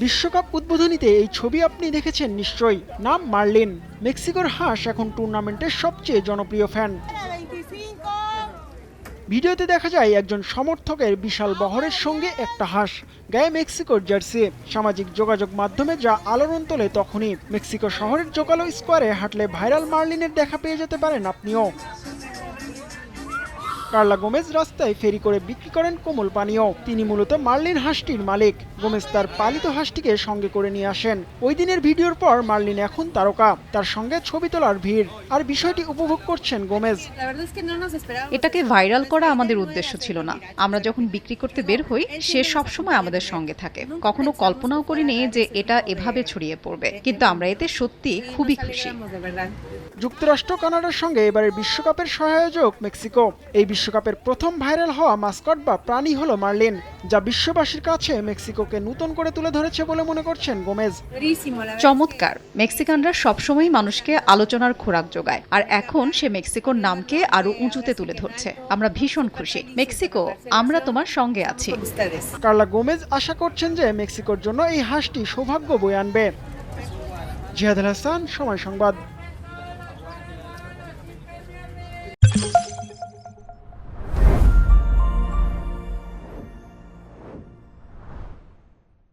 বিশ্বকাপ উদ্বোধনীতে এই ছবি আপনি দেখেছেন নিশ্চয়ই, নাম মার্লিন। মেক্সিকোর হাঁস এখন টুর্নামেন্টের সবচেয়ে জনপ্রিয় ফ্যান। ভিডিওতে দেখা যায় একজন সমর্থকের বিশাল বহরের সঙ্গে একটা হাঁস, গায়ে মেক্সিকোর জার্সি। সামাজিক যোগাযোগ মাধ্যমে যা আলোড়ন তোলে তখনই। মেক্সিকো শহরের জোকালো স্কোয়ারে হাঁটলে ভাইরাল মার্লিনের দেখা পেয়ে যেতে পারেন আপনিও। কার্লা গোমেজ রাস্তায় ফেরি করে বিক্রি করেন কোমল পানীয়। তিনি মূলত মার্লিন হাঁসটির মালিক। গোমেজ তার পালিত হাঁসটিকে সঙ্গে করে নিয়ে আসেন। ওই দিনের ভিডিওর পর মার্লিন এখন তারকা, তার সঙ্গে ছবি তোলার ভিড়। আর বিষয়টি উপভোগ করছেন গোমেজ। এটাকে ভাইরাল করা আমাদের উদ্দেশ্য ছিল না। আমরা যখন বিক্রি করতে বের হই, সে সবসময় আমাদের সঙ্গে থাকে। কখনো কল্পনাও করিনি যে এটা এভাবে ছড়িয়ে পড়বে, কিন্তু আমরা এতে সত্যি খুবই খুশি। যুক্তরাষ্ট্র কানাডার সঙ্গে এবারের বিশ্বকাপের সহায়োজক মেক্সিকো। এই বিশ্বকাপের প্রথম ভাইরাল হওয়া মাস্কট বা প্রাণী হলো মার্লিন, যা বিশ্ববাসীর কাছে মেক্সিকোকে নতুন করে তুলে ধরেছে বলে মনে করছেন গোমেজ। চমৎকার। মেক্সিকানরা সবসময় মানুষকে আলোচনার খোরাক যোগায়, আর এখন সে মেক্সিকোর নামকে আরো উঁচুতে তুলে ধরছে। আমরা ভীষণ খুশি। মেক্সিকো, আমরা তোমার সঙ্গে আছি। কার্লা গোমেজ আশা করছেন যে মেক্সিকোর জন্য এই হাঁসটি সৌভাগ্য বয়ে আনবে। জিহাদ হাসান, সময় সংবাদ।